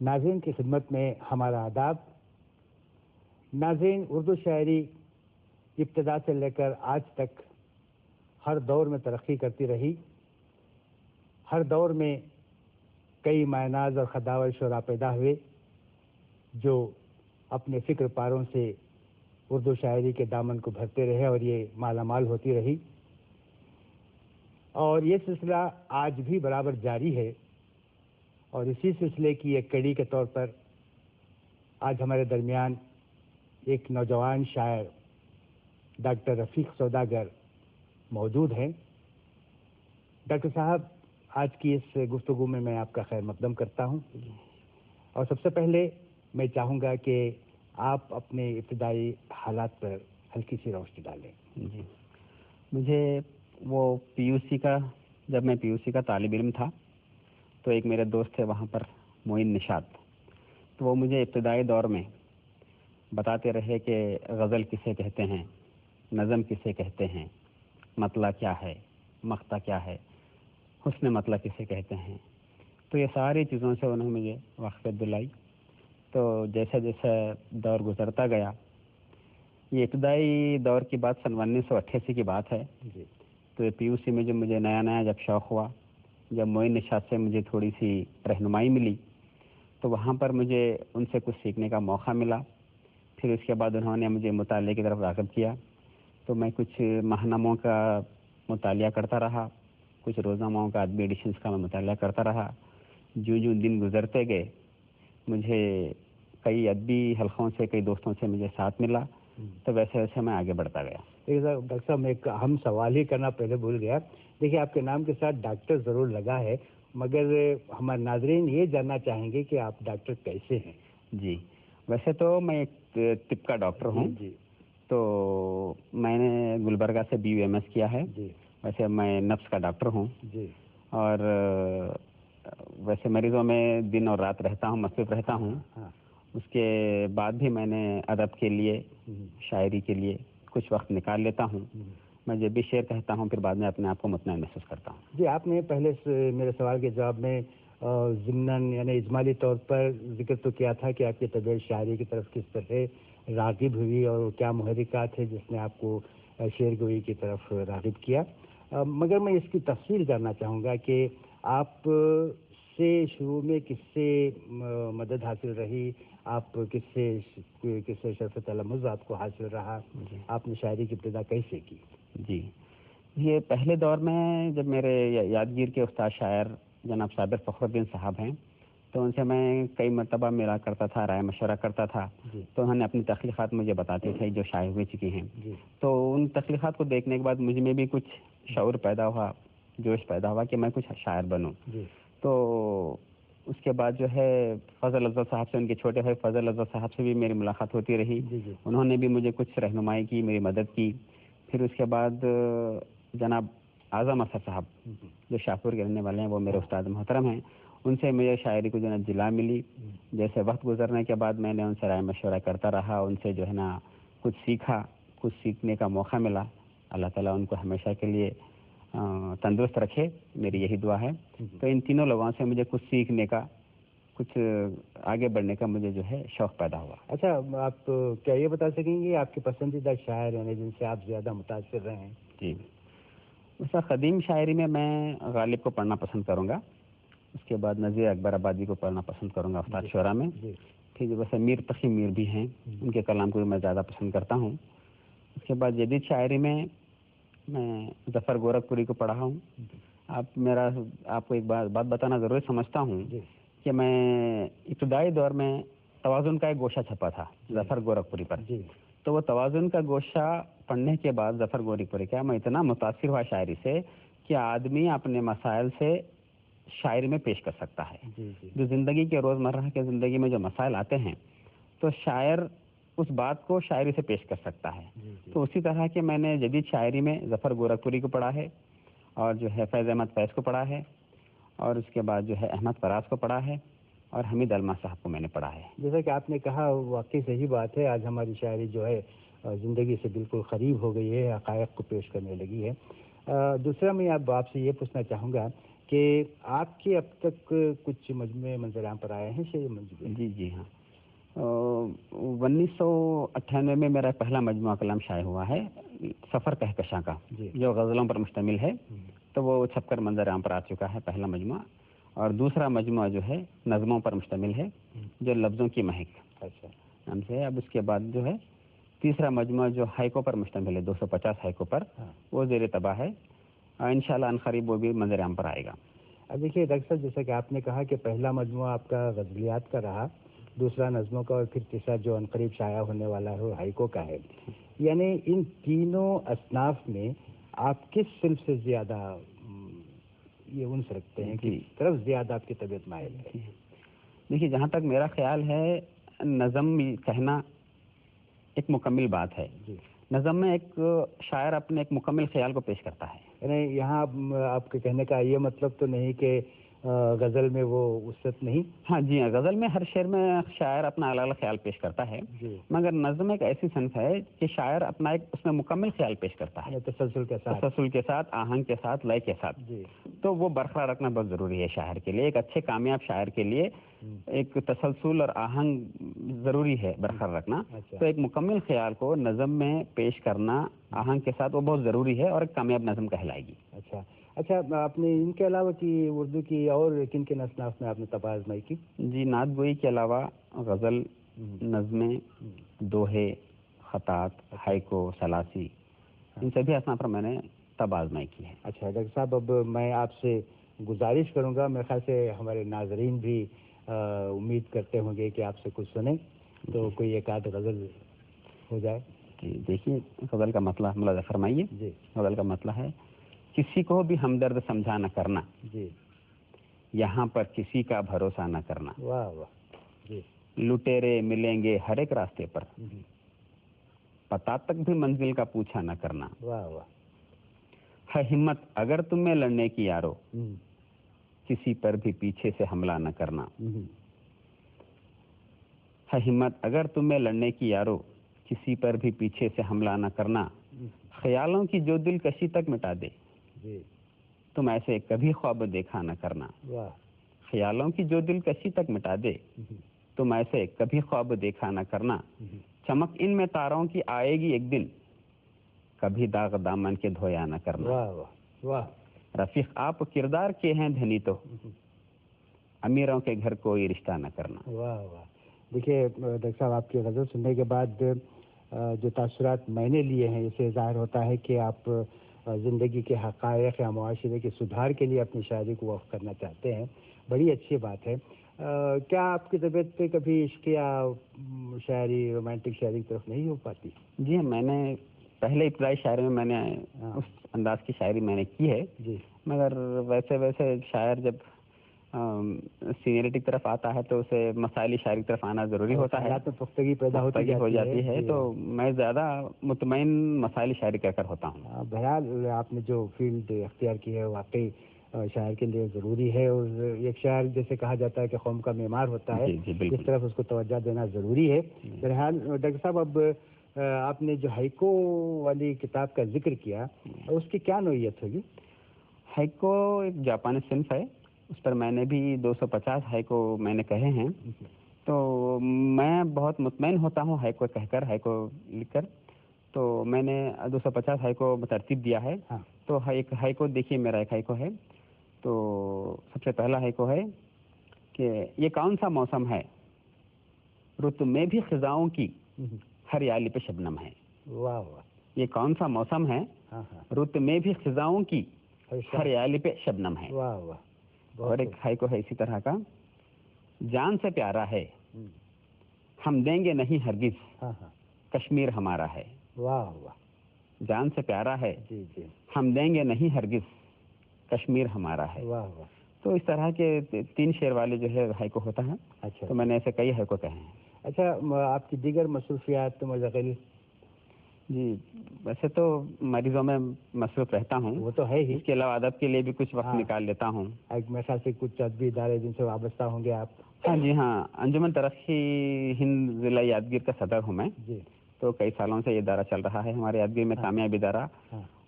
ناظرین کی خدمت میں ہمارا آداب۔ ناظرین، اردو شاعری ابتدا سے لے کر آج تک ہر دور میں ترقی کرتی رہی۔ ہر دور میں کئی معناز اور خداور شعراء پیدا ہوئے جو اپنے فکر پاروں سے اردو شاعری کے دامن کو بھرتے رہے اور یہ مالا مال ہوتی رہی، اور یہ سلسلہ آج بھی برابر جاری ہے۔ اور اسی سلسلے کی ایک کڑی کے طور پر آج ہمارے درمیان ایک نوجوان شاعر ڈاکٹر رفیق سوداگر موجود ہیں۔ ڈاکٹر صاحب، آج کی اس گفتگو میں آپ کا خیر مقدم کرتا ہوں، اور سب سے پہلے میں چاہوں گا کہ آپ اپنے ابتدائی حالات پر ہلکی سی روشنی ڈالیں۔ جی، مجھے وہ جب میں پی یو سی کا طالب علم تھا تو ایک میرے دوست تھے وہاں پر، معین نشاد، تو وہ مجھے ابتدائی دور میں بتاتے رہے کہ غزل کسے کہتے ہیں، نظم کسے کہتے ہیں، مطلع کیا ہے، مقطع کیا ہے، حسن مطلع کسے کہتے ہیں۔ تو یہ ساری چیزوں سے انہوں نے مجھے واقفیت دلائی۔ تو جیسے جیسے دور گزرتا گیا، یہ ابتدائی دور کی بات 1988 کی بات ہے۔ تو پی یو سی میں جو مجھے نیا جب شوق ہوا، جب معین نشاد سے مجھے تھوڑی سی رہنمائی ملی، تو وہاں پر مجھے ان سے کچھ سیکھنے کا موقع ملا۔ پھر اس کے بعد انہوں نے مجھے مطالعے کی طرف راغب کیا، تو میں کچھ ماہناموں کا مطالعہ کرتا رہا، کچھ روزناموں کا ادبی ایڈیشنز کا میں مطالعہ کرتا رہا۔ جو دن گزرتے گئے، مجھے کئی ادبی حلقوں سے، کئی دوستوں سے مجھے ساتھ ملا، تو ویسے ویسے میں آگے بڑھتا گیا۔ ڈاکٹر صاحب، میں ایک اہم سوال ہی کرنا پہلے بھول گیا۔ دیکھیے، آپ کے نام کے ساتھ ڈاکٹر ضرور لگا ہے، مگر ہمارے ناظرین یہ جاننا چاہیں گے کہ آپ ڈاکٹر کیسے ہیں؟ جی، ویسے تو میں ایک طب کا ڈاکٹر ہوں۔ جی، تو میں نے گلبرگہ سے BUMS کیا ہے۔ جی، ویسے میں نفس کا ڈاکٹر ہوں، جی، اور ویسے مریضوں میں دن اور رات رہتا ہوں، مصروف رہتا ہوں۔ اس کے بعد بھی میں نے ادب کے لیے، شاعری کے لیے کچھ وقت نکال لیتا ہوں۔ میں جب بھی شعر کہتا ہوں، پھر بعد میں اپنے آپ کو مطمئن محسوس کرتا ہوں۔ جی، آپ نے پہلے میرے سوال کے جواب میں ضمناً یعنی اجمالی طور پر ذکر تو کیا تھا کہ آپ کی طبیعت شاعری کی طرف کس طرح راغب ہوئی اور کیا محرکات ہے جس نے آپ کو شعر گوئی کی طرف راغب کیا، مگر میں اس کی تفصیل جاننا چاہوں گا کہ آپ سے شروع میں کس سے مدد حاصل رہی، آپ کس سے شرف تلمذ آپ کو حاصل رہا، آپ نے شاعری کی ابتدا کیسے کی؟ جی، یہ پہلے دور میں جب میرے یادگیر کے استاد شاعر جناب صابر فخر الدین صاحب ہیں، تو ان سے میں کئی مرتبہ ملا کرتا تھا، رائے مشورہ کرتا تھا۔ تو انہوں نے اپنی تخلیقات مجھے بتاتے تھے جو شائع ہو چکی ہیں۔ تو ان تخلیقات کو دیکھنے کے بعد مجھ میں بھی کچھ شعور پیدا ہوا، جوش پیدا ہوا کہ میں کچھ شاعر بنوں۔ تو اس کے بعد جو ہے فضل افضل صاحب سے، ان کے چھوٹے بھائی فضل افضل صاحب سے بھی میری ملاقات ہوتی رہی۔ انہوں نے بھی مجھے کچھ رہنمائی کی، میری مدد کی۔ پھر اس کے بعد جناب اعظم اثر صاحب جو شاہپور کے رہنے والے ہیں، وہ میرے استاد محترم ہیں، ان سے مجھے شاعری کو جو ہے جلا ملی۔ جیسے وقت گزرنے کے بعد میں نے ان سے رائے مشورہ کرتا رہا، ان سے جو ہے نا کچھ سیکھا، کچھ سیکھنے کا موقع ملا۔ اللہ تعالیٰ ان کو ہمیشہ کے لیے تندرست رکھے، میری یہی دعا ہے۔ تو ان تینوں لوگوں سے مجھے کچھ سیکھنے کا، کچھ آگے بڑھنے کا مجھے جو ہے شوق پیدا ہوا۔ اچھا، آپ کیا یہ بتا سکیں گے آپ کے پسندیدہ شاعر یعنی جن سے آپ زیادہ متاثر رہے ہیں؟ جی، ویسا قدیم شاعری میں غالب کو پڑھنا پسند کروں گا، اس کے بعد نذیر اکبر آبادی کو پڑھنا پسند کروں گا افطار شعراء میں۔ پھر ویسے میر تقی میر بھی ہیں، ان کے کلام کو بھی میں زیادہ پسند کرتا ہوں۔ اس کے بعد جدید شاعری میں ظفر گورکھپوری کو پڑھا ہوں۔ آپ کو ایک بات بتانا ضروری سمجھتا ہوں کہ میں ابتدائی دور میں توازن کا ایک گوشہ چھپا تھا ظفر گورکھپوری پر۔ تو وہ توازن کا گوشہ پڑھنے کے بعد ظفر گورکھپوری کا میں اتنا متاثر ہوا شاعری سے کہ آدمی اپنے مسائل سے شاعری میں پیش کر سکتا ہے۔ جو زندگی کے روزمرہ کے زندگی میں جو مسائل آتے ہیں، تو شاعر اس بات کو شاعری سے پیش کر سکتا ہے۔ تو اسی طرح کہ میں نے جدید شاعری میں ظفر گورکھپوری کو پڑھا ہے، اور جو ہے فیض احمد فیض کو پڑھا ہے، اور اس کے بعد جو ہے احمد فراز کو پڑھا ہے، اور حمید علمہ صاحب کو میں نے پڑھا ہے۔ جیسا کہ آپ نے کہا، واقعی صحیح بات ہے، آج ہماری شاعری جو ہے زندگی سے بالکل قریب ہو گئی ہے، حقائق کو پیش کرنے لگی ہے۔ دوسرا میں آپ سے یہ پوچھنا چاہوں گا کہ آپ کے اب تک کچھ مجموعے منظر عام پر آئے ہیں شعر منظومے؟ جی جی ہاں، 1998 میں میرا پہلا مجموعہ کلام شائع ہوا ہے، سفر کہکشاں کا، جی جو غزلوں پر مشتمل ہے، تو وہ چھپ کر منظر عام پر آ چکا ہے پہلا مجموعہ. اور دوسرا مجموعہ جو ہے نظموں پر مشتمل ہے، جو لفظوں کی مہک اچھا نام سے ہے. اب اس کے بعد جو ہے تیسرا مجموعہ جو ہائکو پر مشتمل ہے، 250 ہائکو پر، وہ زیر طبع ہے. انشاءاللہ ان قریب وہ بھی منظر عام پر آئے گا. اب دیکھیے ڈاکٹر صاحب، جیسا کہ آپ نے کہا کہ پہلا مجموعہ آپ کا غزلیات کا رہا، دوسرا نظموں کا، اور پھر تیسرا جو عنقریب شائع ہونے والا ہے وہ ہائیکو کا ہے. یعنی ان تینوں اصناف میں آپ کس صنف سے زیادہ یہ انس رکھتے ہیں، کس طرف زیادہ آپ کی طبیعت مائل ہے؟ دیکھیے، جہاں تک میرا خیال ہے، نظم کہنا ایک مکمل بات ہے. نظم میں ایک شاعر اپنے ایک مکمل خیال کو پیش کرتا ہے. یعنی یہاں آپ کے کہنے کا یہ مطلب تو نہیں کہ غزل میں وہ وسعت نہیں؟ ہاں جی ہاں، غزل میں ہر شعر میں شاعر اپنا الگ الگ خیال پیش کرتا ہے، مگر نظم ایک ایسی صنف ہے کہ شاعر اپنا ایک اس میں مکمل خیال پیش کرتا ہے، تسلسل کے ساتھ، آہنگ کے ساتھ، لے کے ساتھ. تو وہ برقرار رکھنا بہت ضروری ہے شاعر کے لیے. ایک اچھے کامیاب شاعر کے لیے ایک تسلسل اور آہنگ ضروری ہے برقرار رکھنا. تو ایک مکمل خیال کو نظم میں پیش کرنا آہنگ کے ساتھ وہ بہت ضروری ہے، اور ایک کامیاب نظم کہلائے گی. اچھا، آپ نے ان کے علاوہ کی اردو کی اور کن کن اصناف میں آپ نے طبع آزمائی کی؟ جی، نعت گوئی کے علاوہ غزل، نظمیں، دوہے، خطاط، ہائیکو، سلاسی، ان سبھی اصناف پر میں نے طبع آزمائی کی ہے. اچھا ڈاکٹر صاحب، اب میں آپ سے گزارش کروں گا، میرے خیال سے ہمارے ناظرین بھی امید کرتے ہوں گے کہ آپ سے کچھ سنیں، تو کوئی ایک آدھ غزل ہو جائے. جی دیکھیے، غزل کا مسئلہ ملاحظہ فرمائیے. جی، غزل کا مسئلہ ہے: کسی کو بھی ہمدرد سمجھا نہ کرنا، جی، یہاں پر کسی کا بھروسہ نہ کرنا. واہ واہ. جی، لٹیرے ملیں گے ہر ایک راستے پر، پتہ تک بھی منزل کا پوچھا نہ کرنا. واہ واہ. ہے ہمت اگر تم میں لڑنے کی یارو، کسی پر بھی پیچھے سے حملہ نہ کرنا. ہے ہمت اگر تم میں لڑنے کی یارو، کسی پر بھی پیچھے سے حملہ نہ کرنا. خیالوں کی جو دل کشی تک مٹا دے، تم ایسے کبھی خواب دیکھا نہ کرنا. خیالوں کی جو دل کشی تک مٹا دے، تم ایسے کبھی خواب دیکھا نہ کرنا. چمک ان میں تاروں کی آئے گی ایک دن، کبھی داغ دامن کے دھویا نہ کرنا. واہ واہ واہ. رفیق آپ کردار کے ہیں دھنی تو، امیروں کے گھر کوئی رشتہ نہ کرنا. واہ واہ. دیکھیے ڈاکٹر صاحب، آپ کی غزل سننے کے بعد جو تاثرات میں نے لیے ہیں، اسے ظاہر ہوتا ہے کہ آپ زندگی کے حقائق یا معاشرے کے سدھار کے لیے اپنی شاعری کو وقف کرنا چاہتے ہیں. بڑی اچھی بات ہے. کیا آپ کی طبیعت پہ کبھی عشق یا شاعری، رومانٹک شاعری کی طرف نہیں ہو پاتی؟ جی، میں نے پہلے ابتدائی شاعری میں نے اس انداز کی شاعری میں نے کی ہے. جی، مگر ویسے شاعر جب سینئرٹی کی طرف آتا ہے تو اسے مسائلی شاعری کی طرف آنا ضروری ہوتا ہے، پختگی پیدا ہو جاتی ہے. تو میں زیادہ مطمئن مسائلی شاعری کہہ کر ہوتا ہوں. بہرحال آپ نے جو فیلڈ اختیار کی ہے واقعی شاعر کے لیے ضروری ہے، اور ایک شاعر جیسے کہا جاتا ہے کہ قوم کا معمار ہوتا ہے، اس طرف اس کو توجہ دینا ضروری ہے. بہرحال ڈاکٹر صاحب، اب آپ نے جو ہائیکو والی کتاب کا ذکر کیا، اس کی کیا نوعیت ہوگی؟ ہائیکو ایک جاپانی صنف ہے، اس پر میں نے بھی 250 ہائیکو میں نے کہے ہیں. تو میں بہت مطمئن ہوتا ہوں ہائیکو کہہ کر، ہائیکو لکھ کر. تو میں نے 250 ہائیکو ترتیب دیا ہے. تو ایک ہائیکو دیکھیے، میرا ایک ہائیکو ہے. تو سب سے پہلا ہائیکو ہے کہ یہ کون سا موسم ہے، رت میں بھی خزاؤں کی ہریالی پہ شبنم ہے. واہ واہ. یہ کون سا موسم ہے، رت میں بھی خزاؤں کی ہریالی پہ شبنم ہے. واہ واہ. اور ایک ہائیکو ہے اسی طرح کا: جان سے پیارا ہے، ہم دیں گے نہیں ہرگز، کشمیر ہمارا ہے. واہ واہ. جان سے پیارا ہے، جی جی، ہم دیں گے نہیں ہرگز، کشمیر ہمارا ہے. واہ واہ. تو اس طرح کے 3 شعر والے جو ہے ہائیکو ہوتا ہے. اچھا، تو میں نے ایسے کئی ہائیکو کہے ہیں. اچھا، آپ کی دیگر مصروفیات مشغل؟ جی، ویسے تو مریضوں میں مصروف رہتا ہوں، وہ تو ہے ہی. اس کے علاوہ ادب کے لیے بھی کچھ وقت نکال لیتا ہوں. میرے خیال سے کچھ ادبی ادارے جن سے وابستہ ہوں گے آپ؟ ہاں جی ہاں، انجمن ترقی ہند ضلع یادگیر کا صدر ہوں میں. جی. تو کئی سالوں سے یہ ادارہ چل رہا ہے ہمارے یادگیر میں، کامیاب ادارہ.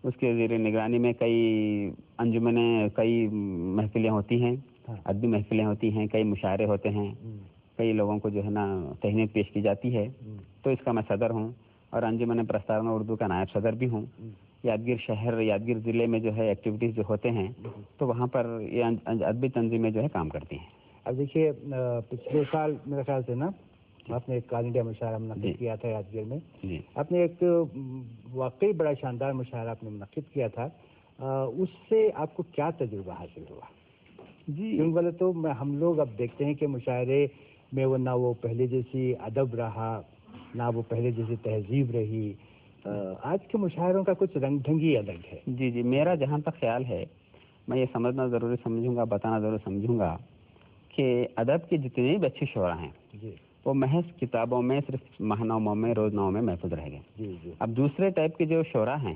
اس کے زیر نگرانی میں کئی انجمنیں، کئی محفلیں ہوتی ہیں، ادبی محفلیں ہوتی ہیں، کئی مشاعرے ہوتے ہیں، کئی لوگوں کو جو ہے نا تہنیت پیش کی جاتی ہے، تو اس کا میں صدر ہوں، اور انجمن پرستارن اردو کا نائب صدر بھی ہوں۔ یادگیر شہر، یادگیر ضلع میں جو ہے ایکٹیویٹیز جو ہوتے ہیں تو وہاں پر یہ ادبی تنظیمیں جو ہے کام کرتی ہیں۔ اب دیکھیے پچھلے سال میرے خیال سے نا آپ نے ایک آل انڈیا مشاعرہ منعقد کیا تھا یادگیر میں، آپ نے ایک واقعی بڑا شاندار مشاعرہ آپ نے منعقد کیا تھا، اس سے آپ کو کیا تجربہ حاصل ہوا؟ کیوں بولے تو ہم لوگ اب دیکھتے ہیں کہ مشاعرے میں وہ نہ وہ پہلے جیسی ادب رہا، نہ وہ پہلے جیسی تہذیب رہی، آج کے مشاعروں کا کچھ رنگ ڈھنگی الگ ہے۔ جی، میرا جہاں تک خیال ہے، میں یہ سمجھنا ضروری سمجھوں گا، بتانا ضروری سمجھوں گا کہ ادب کے جتنے بھی اچھے شعراء ہیں وہ محض کتابوں میں، صرف ماہناموں میں، روزناموں میں محفوظ رہ گئے۔ اب دوسرے ٹائپ کے جو شعراء ہیں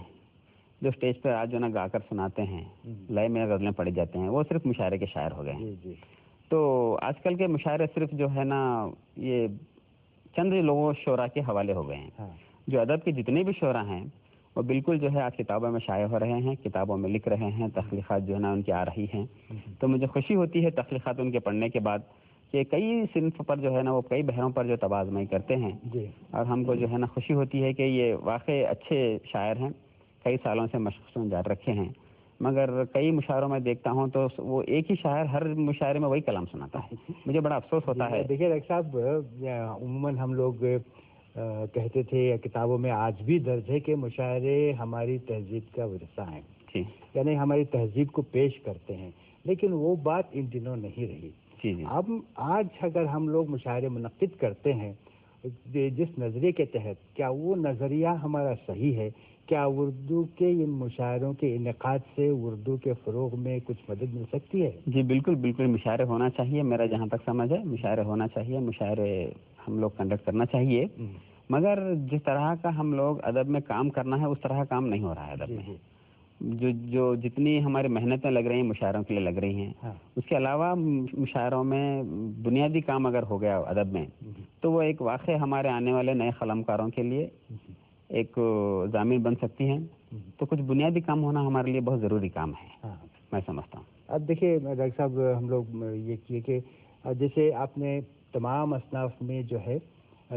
جو اسٹیج پہ آج جو نا گا کر سناتے ہیں، لئے میں غزلیں پڑھی جاتے ہیں، وہ صرف مشاعرے کے شاعر ہو گئے ہیں۔ تو آج کل کے مشاعرے صرف جو ہے نا یہ چند لوگوں شعراء کے حوالے ہو گئے ہیں۔ جو ادب کے جتنے بھی شعراء ہیں وہ بالکل جو ہے آج کتابوں میں شائع ہو رہے ہیں، کتابوں میں لکھ رہے ہیں، تخلیقات جو ہے نا ان کی آ رہی ہیں۔ تو مجھے خوشی ہوتی ہے تخلیقات ان کے پڑھنے کے بعد کہ کئی صنف پر جو ہے نا وہ کئی بحروں پر جو تبادمائی کرتے ہیں، اور ہم کو جو ہے نا خوشی ہوتی ہے کہ یہ واقعی اچھے شاعر ہیں، کئی سالوں سے مشقیں جاری رکھے ہیں۔ مگر کئی مشاعروں میں دیکھتا ہوں تو وہ ایک ہی شاعر ہر مشاعرے میں وہی کلام سناتا ہے، مجھے بڑا افسوس ہوتا ہے۔ دیکھیے ڈاکٹر صاحب، عموماً ہم لوگ کہتے تھے یا کتابوں میں آج بھی درج ہے کہ مشاعرے ہماری تہذیب کا ورثہ ہیں، یعنی ہماری تہذیب کو پیش کرتے ہیں، لیکن وہ بات ان دنوں نہیں رہی۔ اب آج اگر ہم لوگ مشاعرے منعقد کرتے ہیں جس نظریے کے تحت، کیا وہ نظریہ ہمارا صحیح ہے؟ کیا اردو کے ان مشاعروں کے انعقاد سے اردو کے فروغ میں کچھ مدد مل سکتی ہے؟ جی بالکل مشاعرے ہونا چاہیے، میرا جہاں تک سمجھ ہے مشاعرے ہونا چاہیے، مشاعرے ہم لوگ کنڈکٹ کرنا چاہیے، مگر جس طرح کا ہم لوگ ادب میں کام کرنا ہے اس طرح کام نہیں ہو رہا ہے ادب میں۔ جو جتنی ہماری محنتیں لگ رہی ہیں مشاعروں کے لیے لگ رہی ہیں، اس کے علاوہ مشاعروں میں بنیادی کام اگر ہو گیا ادب میں تو وہ ایک واقع ہمارے آنے والے نئے قلمکاروں کے لیے ایک ضامن بن سکتی ہیں۔ تو کچھ بنیادی کام ہونا ہمارے لیے بہت ضروری کام ہے، میں سمجھتا ہوں۔ اب دیکھیے ڈاکٹر صاحب، ہم لوگ یہ کیے کہ جیسے آپ نے تمام اصناف میں جو ہے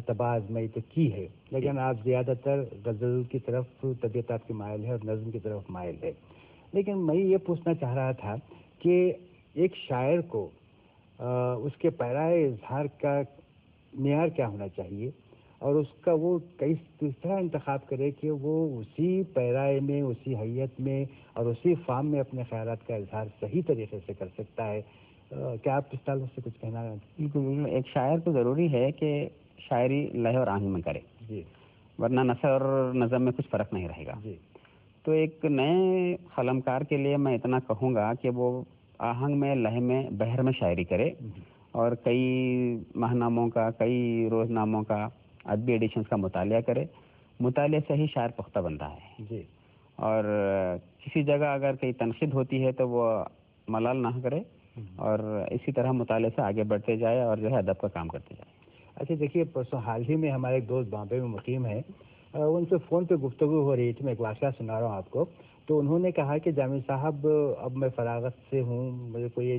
طباع آزمائی تو کی ہے، لیکن آپ زیادہ تر غزل کی طرف طبیعت آپ کی مائل ہے اور نظم کی طرف مائل ہے، لیکن میں یہ پوچھنا چاہ رہا تھا کہ ایک شاعر کو اس کے پیرائے اظہار کا معیار کیا ہونا چاہیے، اور اس کا وہ کس طرح انتخاب کرے کہ وہ اسی پیرائے میں، اسی حیت میں اور اسی فارم میں اپنے خیالات کا اظہار صحیح طریقے سے کر سکتا ہے؟ کیا آپ اس تعلق سے کچھ کہنا ہے؟ بالکل، ایک شاعر کو ضروری ہے کہ شاعری لہ اور آہنگ میں کرے، ورنہ نثر اور نظم میں کچھ فرق نہیں رہے گا۔ تو ایک نئے قلمکار کے لیے میں اتنا کہوں گا کہ وہ آہنگ میں، لہ میں، بحر میں شاعری کرے، اور کئی ماہناموں کا، کئی روزناموں کا، ادبی ایڈیشنز کا مطالعہ کرے۔ مطالعے سے ہی شاعر پختہ بنتا ہے، اور کسی جگہ اگر کئی تنقید ہوتی ہے تو وہ ملال نہ کرے، اور اسی طرح مطالعے سے آگے بڑھتے جائے اور جو ہے ادب کا کام کرتے جائے۔ اچھا دیکھیے، پرسوں حال ہی میں ہمارے ایک دوست بامبے میں مقیم ہے، ان سے فون پہ گفتگو ہو رہی تھی، میں ایک واقعہ سنا رہا ہوں آپ کو۔ تو انہوں نے کہا کہ جامی صاحب اب میں فراغت سے ہوں، مجھے کوئی